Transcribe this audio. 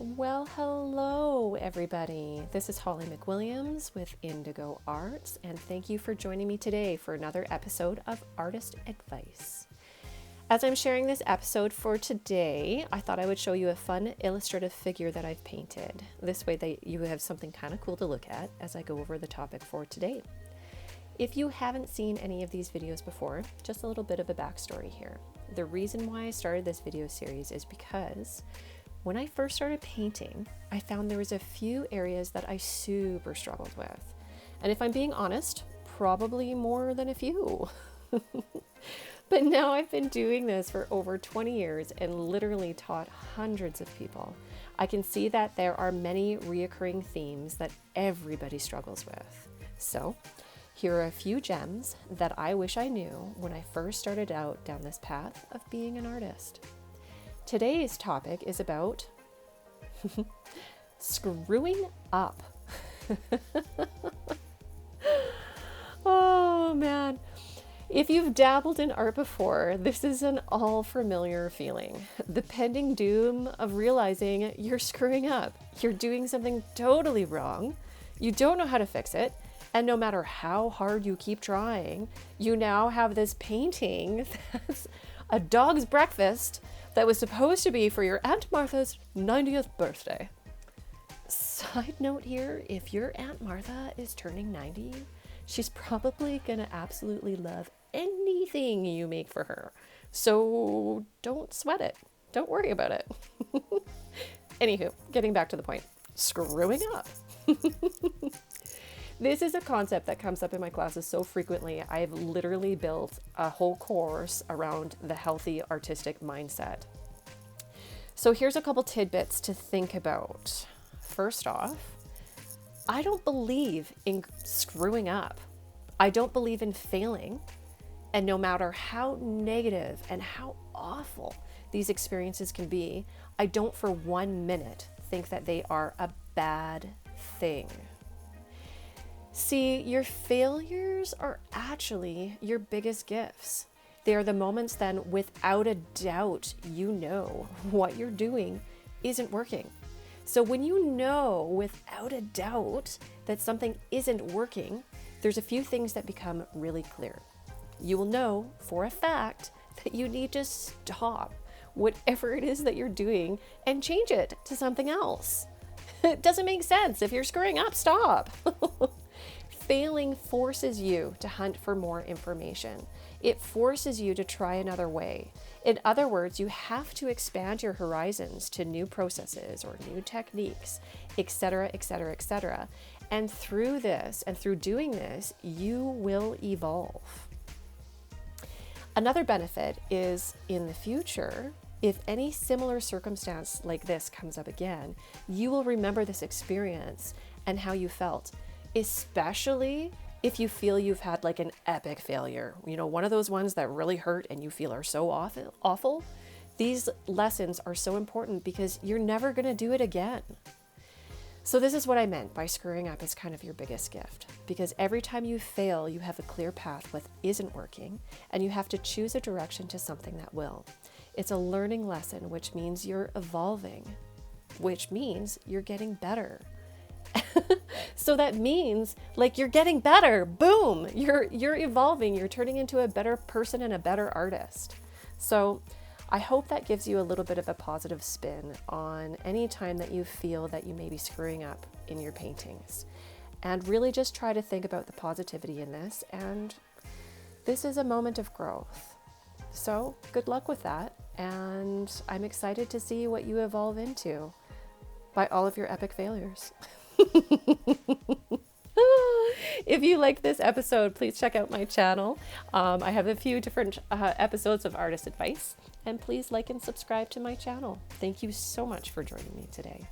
Well, hello everybody. This is Holly McWilliams with Indigo Arts, and thank you for joining me today for another episode of Artist Advice. As I'm sharing this episode for today, I thought I would show you a fun illustrative figure that I've painted. This way that you have something kind of cool to look at as I go over the topic for today. If you haven't seen any of these videos before, just a little bit of a backstory here. The reason why I started this video series is because when I first started painting, I found there was a few areas that I super struggled with. And if I'm being honest, probably more than a few. But now I've been doing this for over 20 years and literally taught hundreds of people. I can see that there are many reoccurring themes that everybody struggles with. So here are a few gems that I wish I knew when I first started out down this path of being an artist. Today's topic is about screwing up. Oh man. If you've dabbled in art before, this is an all familiar feeling. The pending doom of realizing you're screwing up. You're doing something totally wrong. You don't know how to fix it. And no matter how hard you keep trying, you now have this painting that's a dog's breakfast that was supposed to be for your Aunt Martha's 90th birthday. Side note here, if your Aunt Martha is turning 90, she's probably gonna absolutely love anything you make for her. So don't sweat it. Don't worry about it. Anywho, getting back to the point, screwing up. This is a concept that comes up in my classes so frequently. I've literally built a whole course around the healthy artistic mindset. So here's a couple tidbits to think about. First off, I don't believe in screwing up. I don't believe in failing. And no matter how negative and how awful these experiences can be, I don't for 1 minute think that they are a bad thing. See, your failures are actually your biggest gifts. They are the moments then, without a doubt, you know what you're doing isn't working. So when you know without a doubt that something isn't working, there's a few things that become really clear. You will know for a fact that you need to stop whatever it is that you're doing and change it to something else. It doesn't make sense. If you're screwing up, stop. Failing forces you to hunt for more information. It forces you to try another way. In other words, you have to expand your horizons to new processes or new techniques, etc., etc., etc. And through this, and through doing this, you will evolve. Another benefit is in the future, if any similar circumstance like this comes up again, you will remember this experience and how you felt. Especially if you feel you've had like an epic failure, one of those ones that really hurt and you feel are so awful. These lessons are so important because you're never going to do it again. So this is what I meant by screwing up is kind of your biggest gift, because every time you fail, you have a clear path what isn't working, and you have to choose a direction to something that will. It's a learning lesson, which means you're evolving, which means you're getting better. So that means like you're getting better. Boom, you're evolving. You're turning into a better person and a better artist. So I hope that gives you a little bit of a positive spin on any time that you feel that you may be screwing up in your paintings. And really just try to think about the positivity in this. And this is a moment of growth. So good luck with that. And I'm excited to see what you evolve into by all of your epic failures. If you like this episode, please check out my channel. I have a few different episodes of Artist Advice, and please like and subscribe to my channel. Thank you so much for joining me today.